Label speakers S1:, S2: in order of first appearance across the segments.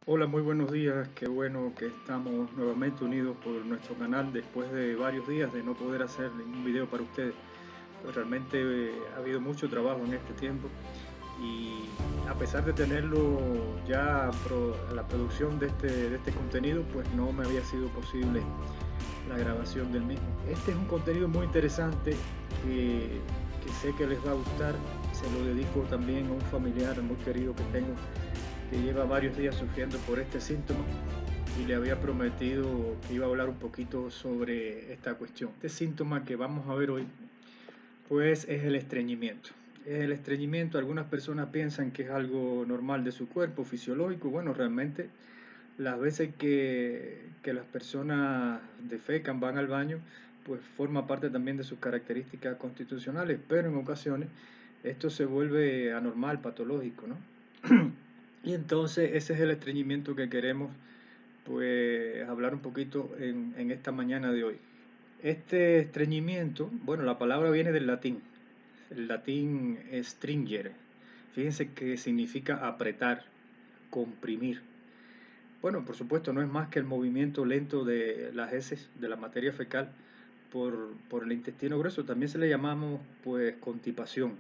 S1: Hola, muy buenos días. Qué bueno que estamos nuevamente unidos por nuestro canal después de varios días de no poder hacer ningún video para ustedes. Pues realmente ha habido mucho trabajo en este tiempo y a pesar de tenerlo ya la producción de este contenido, pues no me había sido posible la grabación del mismo. Este es un contenido muy interesante que sé que les va a gustar. Se lo dedico también a un familiar muy querido que tengo que lleva varios días sufriendo por este síntoma y le había prometido que iba a hablar un poquito sobre esta cuestión. Este síntoma que vamos a ver hoy, pues es el estreñimiento. El estreñimiento, algunas personas piensan que es algo normal de su cuerpo, fisiológico. Bueno, realmente las veces que las personas defecan, van al baño, pues forma parte también de sus características constitucionales, pero en ocasiones esto se vuelve anormal, patológico, ¿no? Y entonces ese es el estreñimiento que queremos pues hablar un poquito en esta mañana de hoy. Este estreñimiento, bueno, la palabra viene del latín. El latín stringere. Fíjense que significa apretar, comprimir. Bueno, por supuesto, no es más que el movimiento lento de las heces, de la materia fecal, por el intestino grueso. También se le llamamos pues constipación.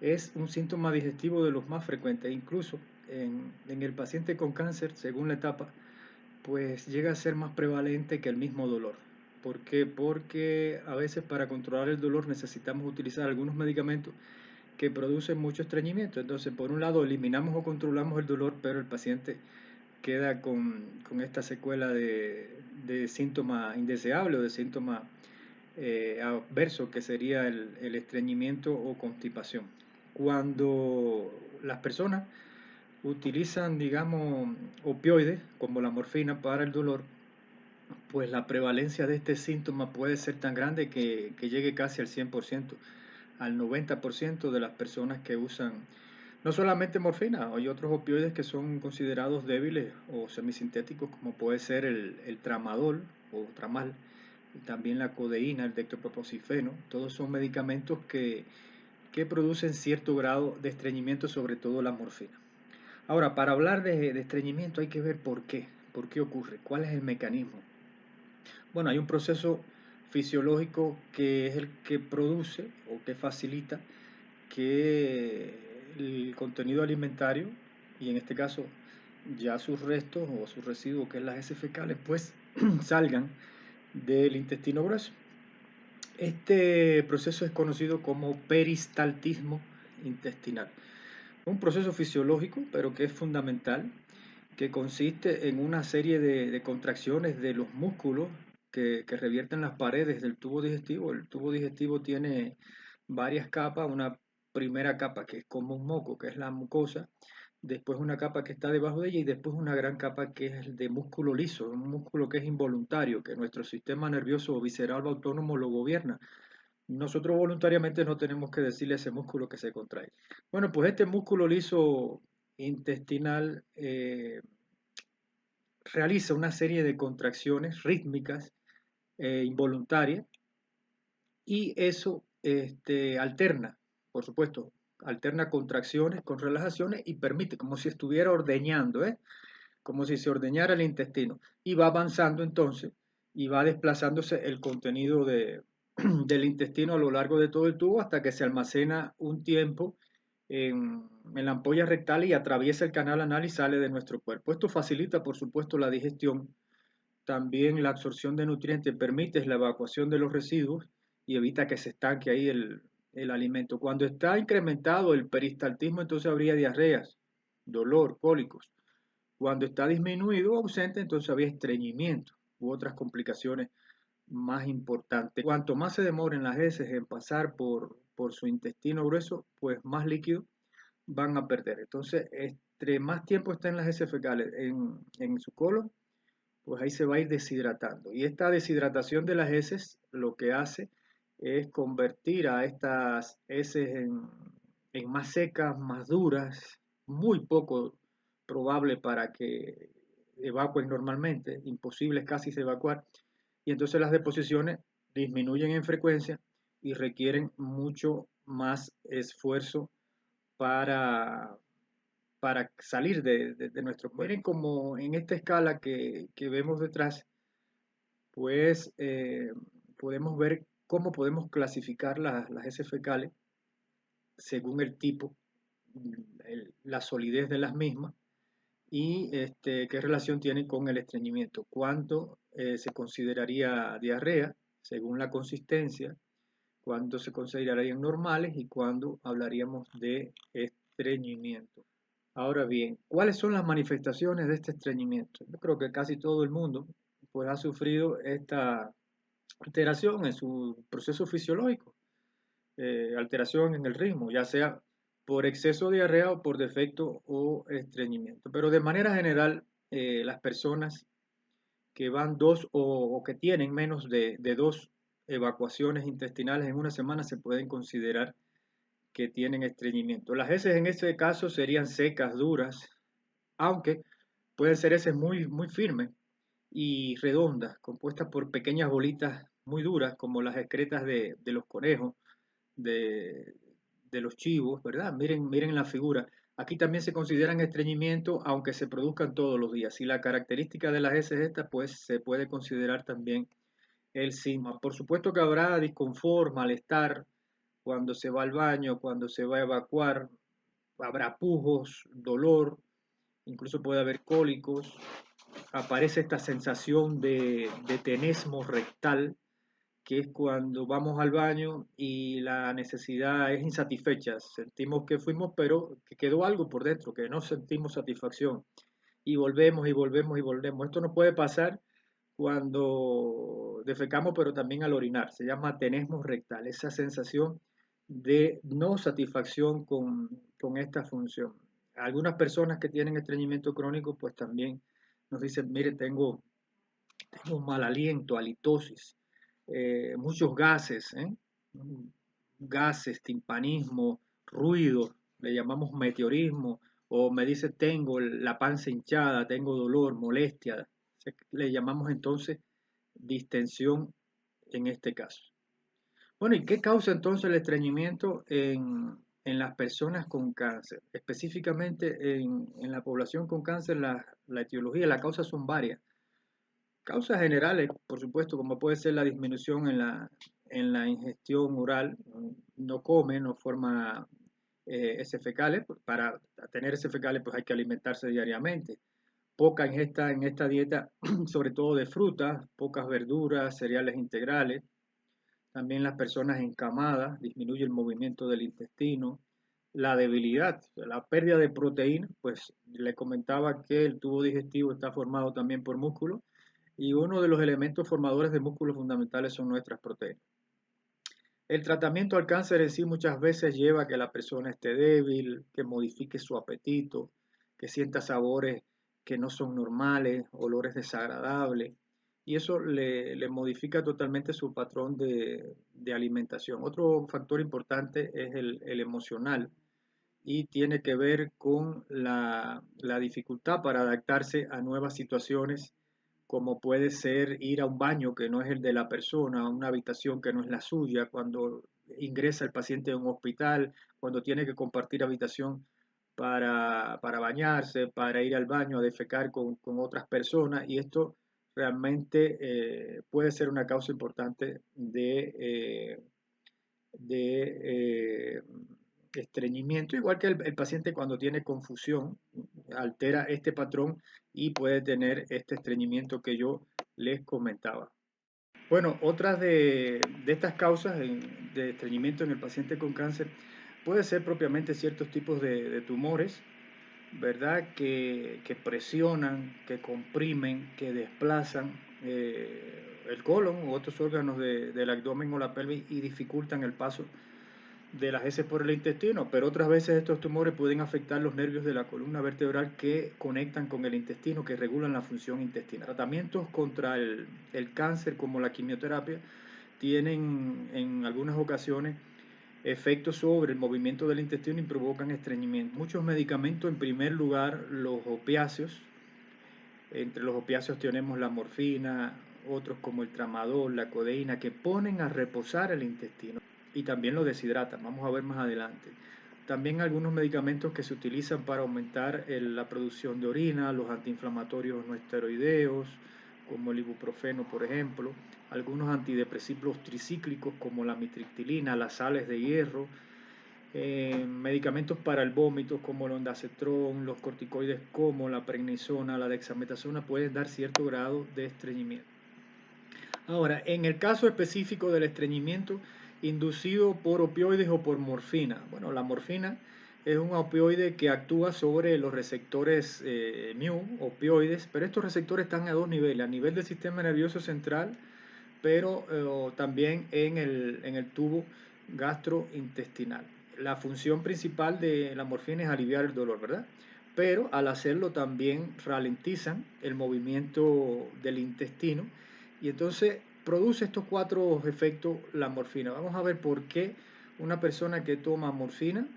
S1: Es un síntoma digestivo de los más frecuentes, incluso en el paciente con cáncer, según la etapa, pues llega a ser más prevalente que el mismo dolor. ¿Por qué? Porque a veces para controlar el dolor necesitamos utilizar algunos medicamentos que producen mucho estreñimiento. Entonces, por un lado, eliminamos o controlamos el dolor, pero el paciente queda con esta secuela de síntoma indeseable o de síntoma adverso, que sería el estreñimiento o constipación. Cuando las personas utilizan, digamos, opioides como la morfina para el dolor, pues la prevalencia de este síntoma puede ser tan grande que llegue casi al 100%, al 90% de las personas que usan no solamente morfina, hay otros opioides que son considerados débiles o semisintéticos, como puede ser el tramadol o tramal, y también la codeína, el dextroproposifeno. Todos son medicamentos que producen cierto grado de estreñimiento, sobre todo la morfina. Ahora, para hablar de estreñimiento hay que ver por qué ocurre, cuál es el mecanismo. Bueno, hay un proceso fisiológico que es el que produce o que facilita que el contenido alimentario, y en este caso ya sus restos o sus residuos, que es las heces fecales, pues salgan del intestino grueso. Este proceso es conocido como peristaltismo intestinal. Un proceso fisiológico, pero que es fundamental, que consiste en una serie de contracciones de los músculos que revierten las paredes del tubo digestivo. El tubo digestivo tiene varias capas, una primera capa que es como un moco, que es la mucosa, después una capa que está debajo de ella y después una gran capa que es el de músculo liso, un músculo que es involuntario, que nuestro sistema nervioso visceral o autónomo lo gobierna. Nosotros voluntariamente no tenemos que decirle a ese músculo que se contrae. Bueno, pues este músculo liso intestinal realiza una serie de contracciones rítmicas involuntarias y eso alterna, por supuesto, alterna contracciones con relajaciones y permite, como si estuviera ordeñando, como si se ordeñara el intestino, y va avanzando entonces y va desplazándose el contenido del intestino a lo largo de todo el tubo hasta que se almacena un tiempo en la ampolla rectal y atraviesa el canal anal y sale de nuestro cuerpo. Esto facilita, por supuesto, la digestión, también la absorción de nutrientes, permite la evacuación de los residuos y evita que se estanque ahí el alimento. Cuando está incrementado el peristaltismo, entonces habría diarreas, dolor, cólicos. Cuando está disminuido o ausente, entonces había estreñimiento u otras complicaciones más importantes. Cuanto más se demoren las heces en pasar por su intestino grueso, pues más líquido van a perder. Entonces, entre más tiempo estén las heces fecales en su colon, pues ahí se va a ir deshidratando. Y esta deshidratación de las heces lo que hace es convertir a estas heces en más secas, más duras, muy poco probable para que evacuen normalmente, imposibles casi de evacuar, y entonces las deposiciones disminuyen en frecuencia y requieren mucho más esfuerzo para, para salir de nuestro cuerpo. Miren como en esta escala que vemos detrás, pues podemos ver cómo podemos clasificar las heces fecales según el tipo, la solidez de las mismas y qué relación tienen con el estreñimiento. Cuánto se consideraría diarrea según la consistencia, cuándo se considerarían normales y cuándo hablaríamos de estreñimiento. Ahora bien, ¿cuáles son las manifestaciones de este estreñimiento? Yo creo que casi todo el mundo pues, ha sufrido esta alteración en su proceso fisiológico, alteración en el ritmo, ya sea por exceso de diarrea o por defecto o estreñimiento. Pero de manera general, las personas que van dos o que tienen menos de dos evacuaciones intestinales en una semana se pueden considerar que tienen estreñimiento. Las heces en este caso serían secas, duras, aunque pueden ser heces muy firmes y redondas, compuestas por pequeñas bolitas muy duras, como las excretas de los conejos, de, de los chivos, ¿verdad? Miren la figura. Aquí también se consideran estreñimiento, aunque se produzcan todos los días. Y la característica de las heces esta, pues se puede considerar también el sigma. Por supuesto que habrá disconfort, malestar cuando se va al baño, cuando se va a evacuar, habrá pujos, dolor, incluso puede haber cólicos, aparece esta sensación de tenesmo rectal, que es cuando vamos al baño y la necesidad es insatisfecha. Sentimos que fuimos, pero que quedó algo por dentro, que no sentimos satisfacción. Y volvemos y volvemos y volvemos. Esto nos puede pasar cuando defecamos, pero también al orinar. Se llama tenesmo rectal, esa sensación de no satisfacción con esta función. Algunas personas que tienen estreñimiento crónico, pues también nos dicen, mire, tengo un mal aliento, halitosis, muchos gases, gases, timpanismo, ruido, le llamamos meteorismo, o me dice tengo la panza hinchada, tengo dolor, molestia, le llamamos entonces distensión en este caso. Bueno, ¿y qué causa entonces el estreñimiento en las personas con cáncer? Específicamente en la población con cáncer, la etiología, la causa son varias. Causas generales, por supuesto, como puede ser la disminución en la ingestión oral, no come, no forma heces fecales, para tener heces fecales pues hay que alimentarse diariamente. Poca ingesta en esta dieta, sobre todo de frutas, pocas verduras, cereales integrales. También las personas encamadas, disminuye el movimiento del intestino. La debilidad, la pérdida de proteína, pues le comentaba que el tubo digestivo está formado también por músculo y uno de los elementos formadores de músculos fundamentales son nuestras proteínas. El tratamiento al cáncer en sí muchas veces lleva a que la persona esté débil, que modifique su apetito, que sienta sabores que no son normales, olores desagradables, y eso le modifica totalmente su patrón de alimentación. Otro factor importante es el emocional y tiene que ver con la dificultad para adaptarse a nuevas situaciones, como puede ser ir a un baño que no es el de la persona, a una habitación que no es la suya, cuando ingresa el paciente a un hospital, cuando tiene que compartir habitación para bañarse, para ir al baño a defecar con otras personas, y esto realmente puede ser una causa importante de estreñimiento, igual que el paciente cuando tiene confusión, altera este patrón y puede tener este estreñimiento que yo les comentaba. Bueno, otras de estas causas de estreñimiento en el paciente con cáncer puede ser propiamente ciertos tipos de tumores, ¿verdad? Que presionan, que comprimen, que desplazan el colon u otros órganos del abdomen o la pelvis y dificultan el paso de las heces por el intestino, pero otras veces estos tumores pueden afectar los nervios de la columna vertebral que conectan con el intestino, que regulan la función intestinal. Tratamientos contra el cáncer, como la quimioterapia, tienen en algunas ocasiones efectos sobre el movimiento del intestino y provocan estreñimiento. Muchos medicamentos, en primer lugar, los opiáceos. Entre los opiáceos tenemos la morfina, otros como el tramadol, la codeína, que ponen a reposar el intestino y también lo deshidratan. Vamos a ver más adelante. También algunos medicamentos que se utilizan para aumentar la producción de orina, los antiinflamatorios no esteroideos, como el ibuprofeno, por ejemplo, algunos antidepresivos tricíclicos como la mitriptilina, las sales de hierro, medicamentos para el vómito como el ondansetron, los corticoides como la prednisona, la dexametasona pueden dar cierto grado de estreñimiento. Ahora, en el caso específico del estreñimiento inducido por opioides o por morfina, bueno, la morfina es un opioide que actúa sobre los receptores mu, opioides, pero estos receptores están a dos niveles, a nivel del sistema nervioso central, pero también en el tubo gastrointestinal. La función principal de la morfina es aliviar el dolor, ¿verdad? Pero al hacerlo también ralentizan el movimiento del intestino y entonces produce estos cuatro efectos la morfina. Vamos a ver por qué una persona que toma morfina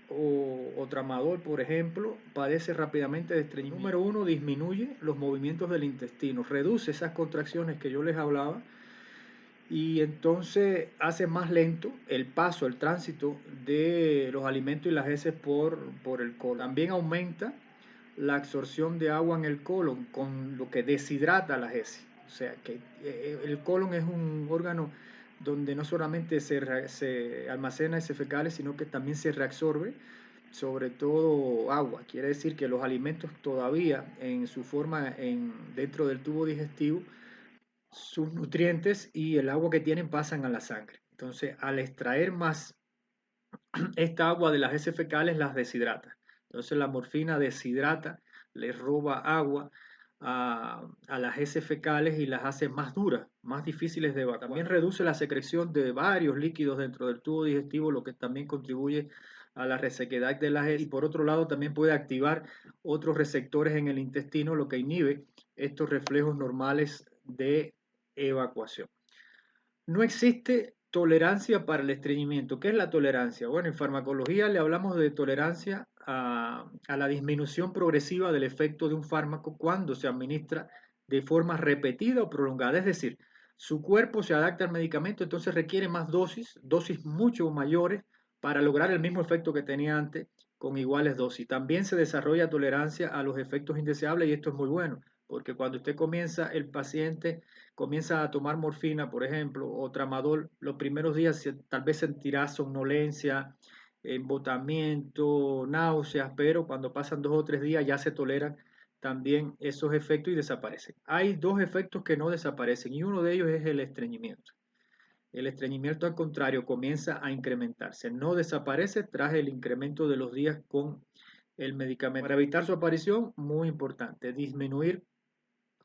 S1: o tramadol, por ejemplo, padece rápidamente de estreñimiento. Número uno, disminuye los movimientos del intestino, reduce esas contracciones que yo les hablaba y entonces hace más lento el paso, el tránsito de los alimentos y las heces por el colon. También aumenta la absorción de agua en el colon, con lo que deshidrata las heces. O sea que el colon es un órgano donde no solamente se almacena heces fecales, sino que también se reabsorbe, sobre todo agua. Quiere decir que los alimentos todavía en su forma dentro del tubo digestivo, sus nutrientes y el agua que tienen pasan a la sangre. Entonces, al extraer más esta agua de las heces fecales, las deshidrata. Entonces, la morfina deshidrata, le roba agua a las heces fecales y las hace más duras, más difíciles de evacuar. También reduce la secreción de varios líquidos dentro del tubo digestivo, lo que también contribuye a la resequedad de las heces. Y por otro lado, también puede activar otros receptores en el intestino, lo que inhibe estos reflejos normales de evacuación. No existe tolerancia para el estreñimiento. ¿Qué es la tolerancia? Bueno, en farmacología le hablamos de tolerancia a la disminución progresiva del efecto de un fármaco cuando se administra de forma repetida o prolongada. Es decir, su cuerpo se adapta al medicamento, entonces requiere más dosis mucho mayores para lograr el mismo efecto que tenía antes con iguales dosis. También se desarrolla tolerancia a los efectos indeseables y esto es muy bueno, porque cuando usted comienza, el paciente comienza a tomar morfina, por ejemplo, o tramadol, los primeros días tal vez sentirá somnolencia, embotamiento, náuseas, pero cuando pasan 2 o 3 días ya se toleran también esos efectos y desaparecen. Hay dos efectos que no desaparecen y uno de ellos es el estreñimiento. El estreñimiento, al contrario, comienza a incrementarse. No desaparece tras el incremento de los días con el medicamento. Para evitar su aparición, muy importante, disminuir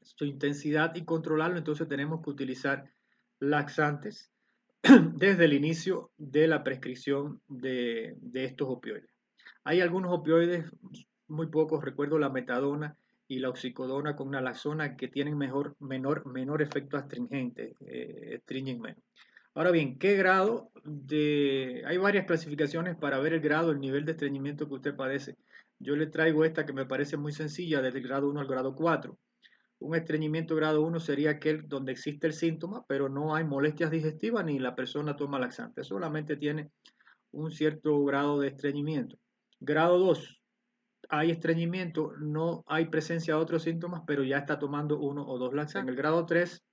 S1: su intensidad y controlarlo, entonces tenemos que utilizar laxantes desde el inicio de la prescripción de estos opioides. Hay algunos opioides, muy pocos, recuerdo la metadona y la oxicodona con naloxona, que tienen menor efecto astringente, astringen menos. Ahora bien, ¿qué grado de...? Hay varias clasificaciones para ver el grado, el nivel de estreñimiento que usted padece. Yo le traigo esta que me parece muy sencilla, desde el grado 1 al grado 4. Un estreñimiento grado 1 sería aquel donde existe el síntoma, pero no hay molestias digestivas ni la persona toma laxante, solamente tiene un cierto grado de estreñimiento. Grado 2, hay estreñimiento, no hay presencia de otros síntomas, pero ya está tomando 1 o 2 laxantes. En el grado 3,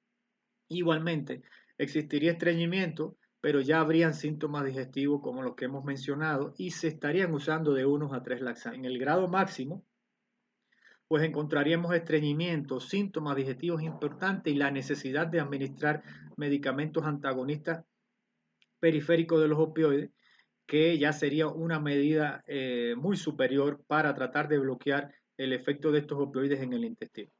S1: igualmente, existiría estreñimiento, pero ya habrían síntomas digestivos como los que hemos mencionado y se estarían usando de 1 a 3 laxantes. En el grado máximo, pues encontraríamos estreñimiento, síntomas digestivos importantes y la necesidad de administrar medicamentos antagonistas periféricos de los opioides, que ya sería una medida muy superior para tratar de bloquear el efecto de estos opioides en el intestino.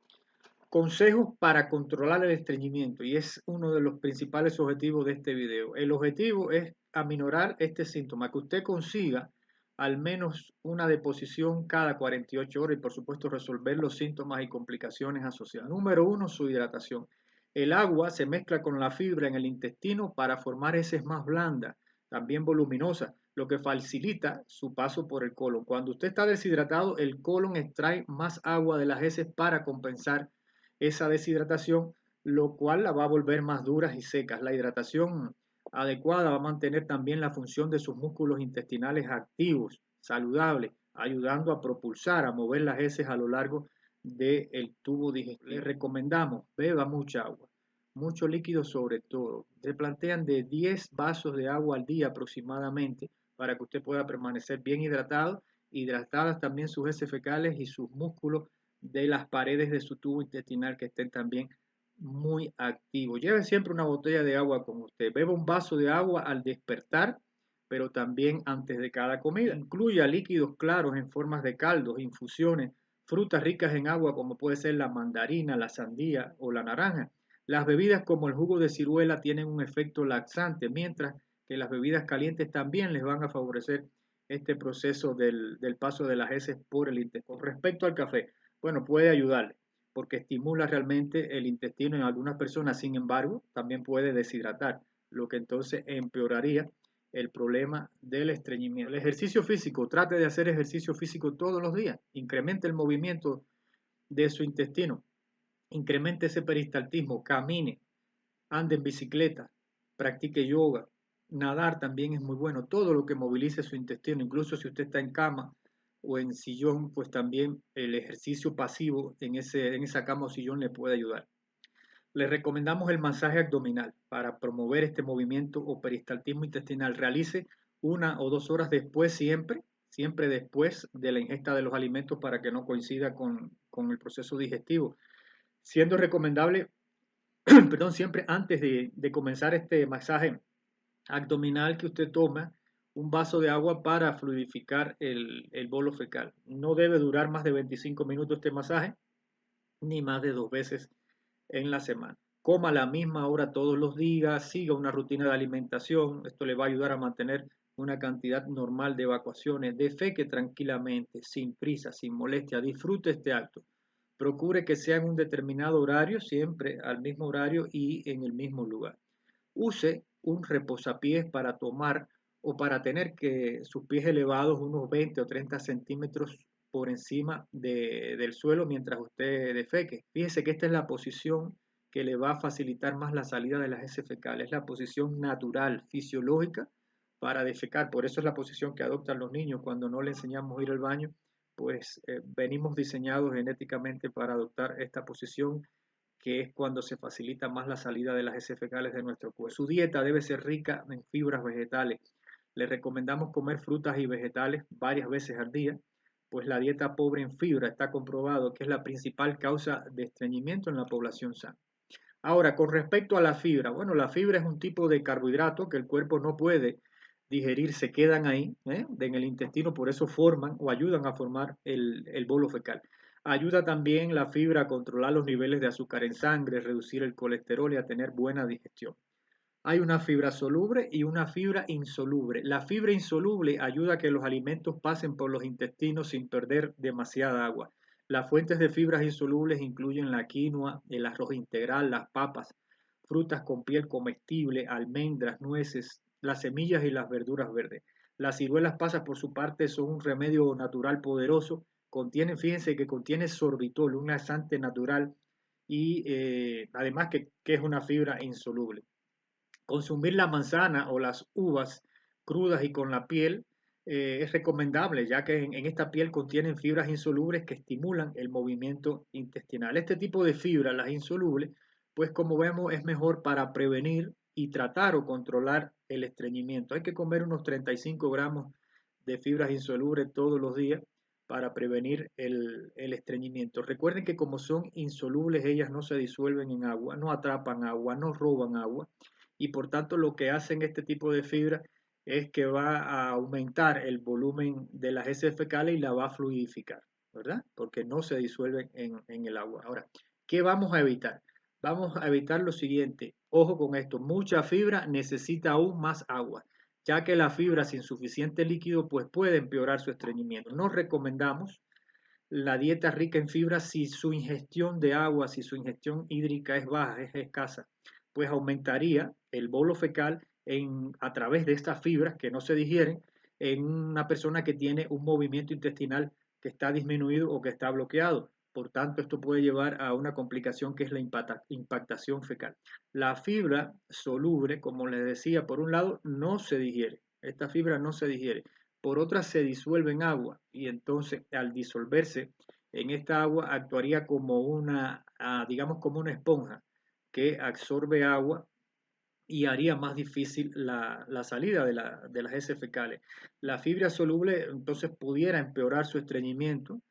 S1: Consejos para controlar el estreñimiento, y es uno de los principales objetivos de este video. El objetivo es aminorar este síntoma, que usted consiga al menos una deposición cada 48 horas y por supuesto resolver los síntomas y complicaciones asociadas. Número 1, su hidratación. El agua se mezcla con la fibra en el intestino para formar heces más blandas, también voluminosas, lo que facilita su paso por el colon. Cuando usted está deshidratado, el colon extrae más agua de las heces para compensar esa deshidratación, lo cual la va a volver más duras y secas. La hidratación adecuada va a mantener también la función de sus músculos intestinales activos, saludables, ayudando a propulsar, a mover las heces a lo largo del tubo digestivo. Les recomendamos, beba mucha agua, mucho líquido sobre todo. Se plantean de 10 vasos de agua al día aproximadamente para que usted pueda permanecer bien hidratado, hidratadas también sus heces fecales y sus músculos de las paredes de su tubo intestinal que estén también muy activos. Lleve siempre una botella de agua con usted. Beba un vaso de agua al despertar, pero también antes de cada comida. Incluya líquidos claros en formas de caldos, infusiones, frutas ricas en agua como puede ser la mandarina, la sandía o la naranja. Las bebidas como el jugo de ciruela tienen un efecto laxante, mientras que las bebidas calientes también les van a favorecer este proceso del paso de las heces por el intestino. Con respecto al café, bueno, puede ayudarle porque estimula realmente el intestino en algunas personas, sin embargo, también puede deshidratar, lo que entonces empeoraría el problema del estreñimiento. El ejercicio físico, trate de hacer ejercicio físico todos los días, incremente el movimiento de su intestino, incremente ese peristaltismo, camine, ande en bicicleta, practique yoga, nadar también es muy bueno, todo lo que movilice su intestino, incluso si usted está en cama o en sillón, pues también el ejercicio pasivo en esa cama o sillón le puede ayudar. Le recomendamos el masaje abdominal para promover este movimiento o peristaltismo intestinal. Realice 1 o 2 horas después siempre después de la ingesta de los alimentos para que no coincida con el proceso digestivo, siendo recomendable perdón, siempre antes de comenzar este masaje abdominal que usted toma un vaso de agua para fluidificar el bolo fecal. No debe durar más de 25 minutos este masaje, ni más de 2 veces en la semana. Coma a la misma hora todos los días, siga una rutina de alimentación. Esto le va a ayudar a mantener una cantidad normal de evacuaciones. Defeque tranquilamente, sin prisa, sin molestia. Disfrute este acto. Procure que sea en un determinado horario, siempre al mismo horario y en el mismo lugar. Use un reposapiés para tomar o para tener que sus pies elevados unos 20 o 30 centímetros por encima del suelo mientras usted defeque. Fíjese que esta es la posición que le va a facilitar más la salida de las heces fecales. Es la posición natural, fisiológica para defecar. Por eso es la posición que adoptan los niños cuando no le enseñamos a ir al baño. Pues venimos diseñados genéticamente para adoptar esta posición que es cuando se facilita más la salida de las heces fecales de nuestro cuerpo. Su dieta debe ser rica en fibras vegetales. Le recomendamos comer frutas y vegetales varias veces al día, pues la dieta pobre en fibra está comprobado que es la principal causa de estreñimiento en la población sana. Ahora, con respecto a la fibra, bueno, la fibra es un tipo de carbohidrato que el cuerpo no puede digerir, se quedan ahí, en el intestino, por eso forman o ayudan a formar el bolo fecal. Ayuda también la fibra a controlar los niveles de azúcar en sangre, reducir el colesterol y a tener buena digestión. Hay una fibra soluble y una fibra insoluble. La fibra insoluble ayuda a que los alimentos pasen por los intestinos sin perder demasiada agua. Las fuentes de fibras insolubles incluyen la quinoa, el arroz integral, las papas, frutas con piel comestible, almendras, nueces, las semillas y las verduras verdes. Las ciruelas pasas, por su parte, son un remedio natural poderoso. Fíjense que contiene sorbitol, un laxante natural y además que es una fibra insoluble. Consumir la manzana o las uvas crudas y con la piel es recomendable, ya que en esta piel contienen fibras insolubles que estimulan el movimiento intestinal. Este tipo de fibras, las insolubles, pues como vemos es mejor para prevenir y tratar o controlar el estreñimiento. Hay que comer unos 35 gramos de fibras insolubles todos los días para prevenir el estreñimiento. Recuerden que como son insolubles, ellas no se disuelven en agua, no atrapan agua, no roban agua y por tanto lo que hacen este tipo de fibra es que va a aumentar el volumen de las heces fecales y la va a fluidificar, ¿verdad? Porque no se disuelven en el agua. Ahora, ¿qué vamos a evitar? Vamos a evitar lo siguiente, ojo con esto, mucha fibra necesita aún más agua, ya que la fibra sin suficiente líquido pues puede empeorar su estreñimiento. No recomendamos la dieta rica en fibra si su ingestión de agua, si su ingestión hídrica es baja, es escasa, pues aumentaría el bolo fecal a través de estas fibras que no se digieren en una persona que tiene un movimiento intestinal que está disminuido o que está bloqueado. Por tanto, esto puede llevar a una complicación que es la impactación fecal. La fibra soluble, como les decía, por un lado no se digiere. Esta fibra no se digiere. Por otra se disuelve en agua y entonces al disolverse en esta agua actuaría como una, digamos, como una esponja que absorbe agua y haría más difícil la salida de las heces fecales. La fibra soluble entonces pudiera empeorar su estreñimiento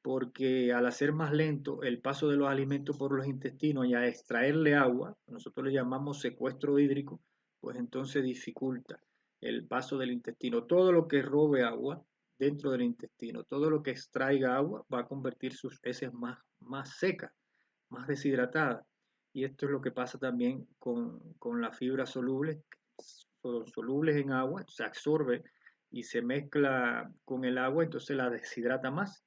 S1: porque al hacer más lento el paso de los alimentos por los intestinos y a extraerle agua, nosotros le llamamos secuestro hídrico, pues entonces dificulta el paso del intestino. Todo lo que robe agua dentro del intestino, todo lo que extraiga agua va a convertir sus heces más secas, más deshidratadas. Y esto es lo que pasa también con las fibras solubles, son solubles en agua, se absorbe y se mezcla con el agua, entonces la deshidrata más.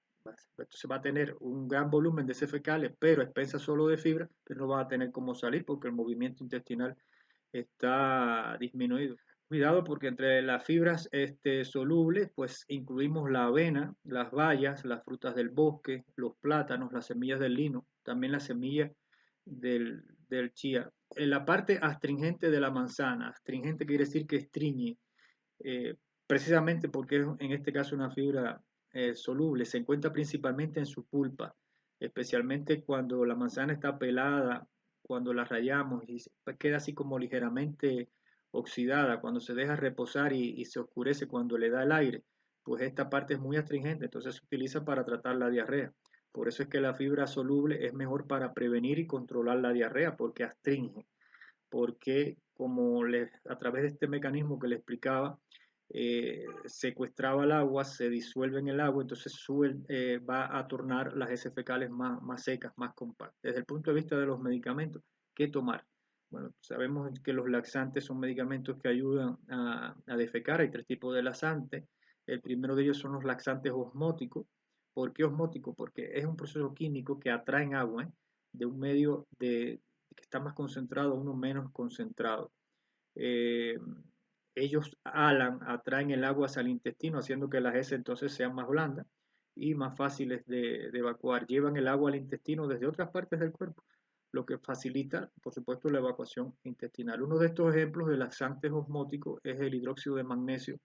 S1: Entonces va a tener un gran volumen de heces fecales, pero expensa solo de fibra, pero no va a tener cómo salir porque el movimiento intestinal está disminuido. Cuidado porque entre las fibras solubles, pues incluimos la avena, las bayas, las frutas del bosque, los plátanos, las semillas del lino, también las semillas del chía. En la parte astringente de la manzana, astringente quiere decir que estriñe, eh, precisamente porque es en este caso una fibra soluble, se encuentra principalmente en su pulpa, especialmente cuando la manzana está pelada, cuando la rayamos y queda así como ligeramente oxidada, cuando se deja reposar y se oscurece cuando le da el aire, pues esta parte es muy astringente, entonces se utiliza para tratar la diarrea. Por eso es que la fibra soluble es mejor para prevenir y controlar la diarrea, porque astringe, porque a través de este mecanismo que le explicaba, secuestraba el agua, se disuelve en el agua, entonces va a tornar las heces fecales más secas, más compactas. Desde el punto de vista de los medicamentos, ¿qué tomar? Bueno, sabemos que los laxantes son medicamentos que ayudan a defecar. Hay tres tipos de laxantes. El primero de ellos son los laxantes osmóticos. ¿Por qué osmótico? Porque es un proceso químico que atrae agua, de un medio que está más concentrado a uno menos concentrado. Eh, Ellos atraen el agua hacia el intestino, haciendo que las heces entonces sean más blandas y más fáciles de evacuar. Llevan el agua al intestino desde otras partes del cuerpo, lo que facilita, por supuesto, la evacuación intestinal. Uno de estos ejemplos de laxantes osmóticos es el hidróxido de magnesio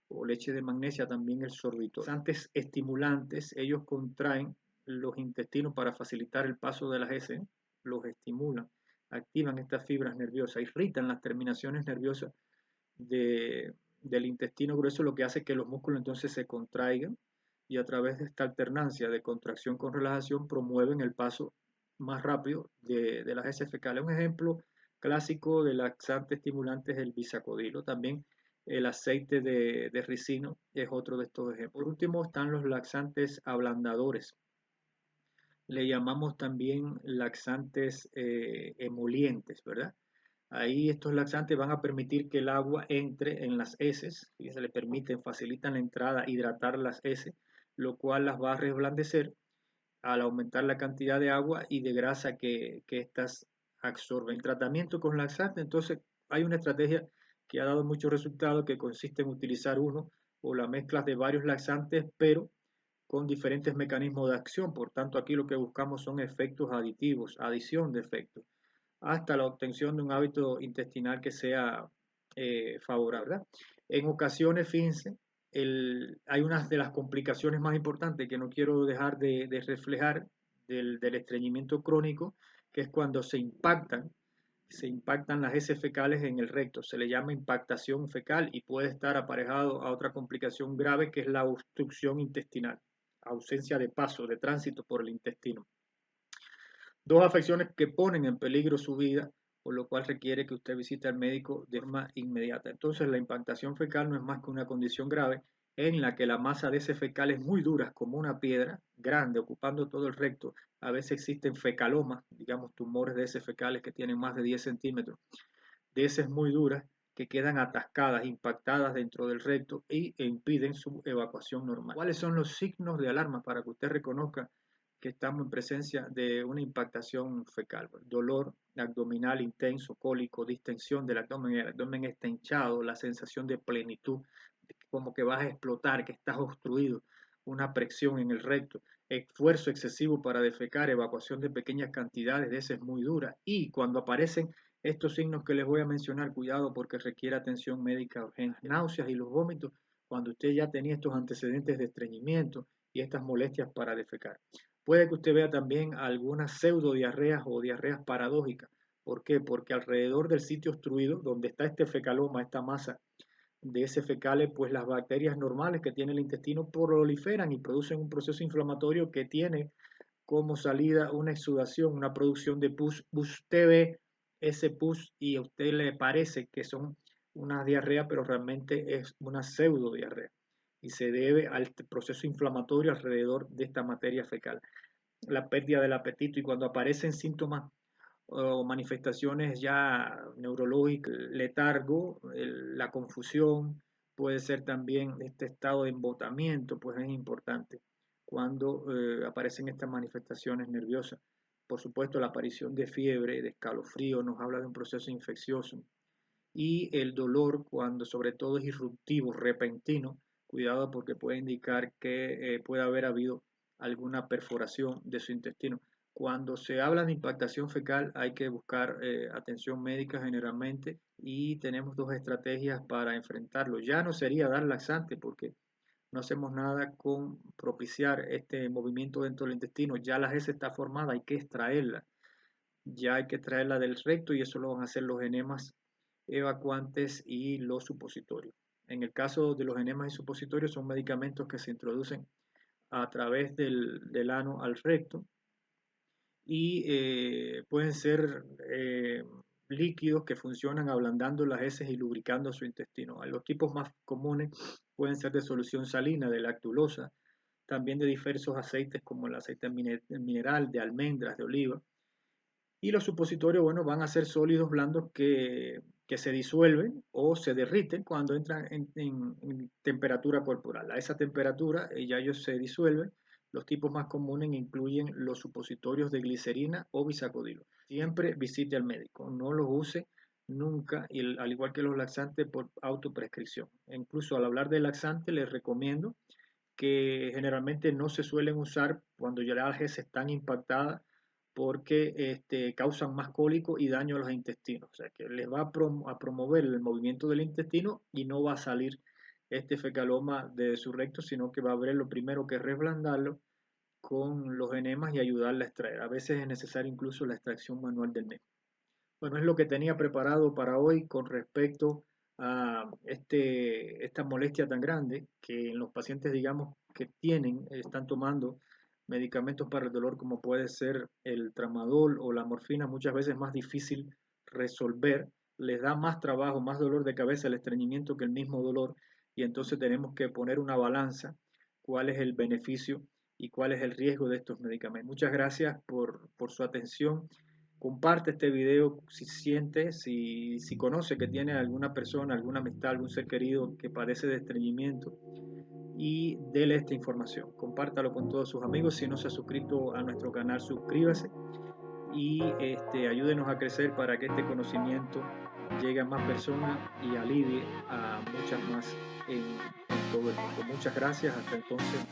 S1: o leche de magnesia, también el sorbitol. Laxantes estimulantes, ellos contraen los intestinos para facilitar el paso de las heces, los estimulan, activan estas fibras nerviosas, irritan las terminaciones nerviosas del intestino grueso, lo que hace que los músculos entonces se contraigan y a través de esta alternancia de contracción con relajación promueven el paso más rápido de las heces fecales. Un ejemplo clásico de laxante estimulante es el bisacodilo. También el aceite de ricino es otro de estos ejemplos. Por último están los laxantes ablandadores. Le llamamos también laxantes emolientes, ¿verdad? Ahí estos laxantes van a permitir que el agua entre en las heces, y se le permiten, facilitan la entrada, hidratar las heces, lo cual las va a reblandecer al aumentar la cantidad de agua y de grasa que éstas absorben. El tratamiento con laxantes, entonces, hay una estrategia que ha dado muchos resultados que consiste en utilizar uno o la mezcla de varios laxantes, pero con diferentes mecanismos de acción. Por tanto, aquí lo que buscamos son efectos aditivos, adición de efectos, hasta la obtención de un hábito intestinal que sea favorable, ¿verdad? En ocasiones, fíjense, hay unas de las complicaciones más importantes que no quiero dejar de reflejar del estreñimiento crónico, que es cuando se impactan las heces fecales en el recto. Se le llama impactación fecal y puede estar aparejado a otra complicación grave que es la obstrucción intestinal, ausencia de paso, de tránsito por el intestino. Dos afecciones que ponen en peligro su vida, por lo cual requiere que usted visite al médico de forma inmediata. Entonces, la impactación fecal no es más que una condición grave en la que la masa de heces fecales muy duras, como una piedra grande, ocupando todo el recto. A veces existen fecalomas, digamos tumores de heces fecales que tienen más de 10 centímetros, de heces muy duras que quedan atascadas, impactadas dentro del recto e impiden su evacuación normal. ¿Cuáles son los signos de alarma para que usted reconozca que estamos en presencia de una impactación fecal? Dolor abdominal intenso, cólico, distensión del abdomen, el abdomen está hinchado, la sensación de plenitud, como que vas a explotar, que estás obstruido, una presión en el recto, esfuerzo excesivo para defecar, evacuación de pequeñas cantidades de heces muy dura. Y cuando aparecen estos signos que les voy a mencionar, cuidado porque requiere atención médica urgente. Náuseas y los vómitos, cuando usted ya tenía estos antecedentes de estreñimiento y estas molestias para defecar. Puede que usted vea también algunas pseudodiarreas o diarreas paradójicas. ¿Por qué? Porque alrededor del sitio obstruido, donde está este fecaloma, esta masa de ese fecales, pues las bacterias normales que tiene el intestino proliferan y producen un proceso inflamatorio que tiene como salida una exudación, una producción de pus. Usted ve ese pus y a usted le parece que son una diarrea, pero realmente es una pseudodiarrea y se debe al proceso inflamatorio alrededor de esta materia fecal. La pérdida del apetito, y cuando aparecen síntomas o manifestaciones ya neurológicas, letargo, la confusión, puede ser también este estado de embotamiento, pues es importante cuando aparecen estas manifestaciones nerviosas. Por supuesto, la aparición de fiebre, de escalofrío, nos habla de un proceso infeccioso. Y el dolor, cuando sobre todo es irruptivo, repentino, cuidado porque puede indicar que puede haber habido alguna perforación de su intestino. Cuando se habla de impactación fecal hay que buscar atención médica generalmente y tenemos dos estrategias para enfrentarlo. Ya no sería dar laxante porque no hacemos nada con propiciar este movimiento dentro del intestino. Ya la heces está formada, hay que extraerla. Ya hay que extraerla del recto y eso lo van a hacer los enemas evacuantes y los supositorios. En el caso de los enemas y supositorios son medicamentos que se introducen a través del ano al recto y pueden ser líquidos que funcionan ablandando las heces y lubricando su intestino. Los tipos más comunes pueden ser de solución salina, de lactulosa, también de diversos aceites como el aceite mineral, de almendras, de oliva. Y los supositorios, bueno, van a ser sólidos blandos que se disuelven o se derriten cuando entran en temperatura corporal. A esa temperatura ya ellos se disuelven. Los tipos más comunes incluyen los supositorios de glicerina o bisacodilo. Siempre visite al médico, no los use nunca, y al igual que los laxantes, por autoprescripción. E incluso al hablar de laxante, les recomiendo que generalmente no se suelen usar cuando ya las heces están impactadas porque causan más cólico y daño a los intestinos. O sea que les va a promover el movimiento del intestino y no va a salir este fecaloma de su recto, sino que va a haber lo primero que resblandarlo con los enemas y ayudarle a extraer. A veces es necesaria incluso la extracción manual del mismo. Bueno, es lo que tenía preparado para hoy con respecto a esta molestia tan grande que en los pacientes, digamos, que están tomando medicamentos para el dolor como puede ser el tramadol o la morfina, muchas veces más difícil resolver, les da más trabajo, más dolor de cabeza el estreñimiento que el mismo dolor, y entonces tenemos que poner una balanza, cuál es el beneficio y cuál es el riesgo de estos medicamentos. Muchas gracias por su atención. Comparte este video si siente, si conoce que tiene alguna persona, alguna amistad, algún ser querido que padece de estreñimiento, y dele esta información. Compártalo con todos sus amigos. Si no se ha suscrito a nuestro canal, suscríbase y ayúdenos a crecer para que este conocimiento llegue a más personas y alivie a muchas más en todo el mundo. Muchas gracias. Hasta entonces.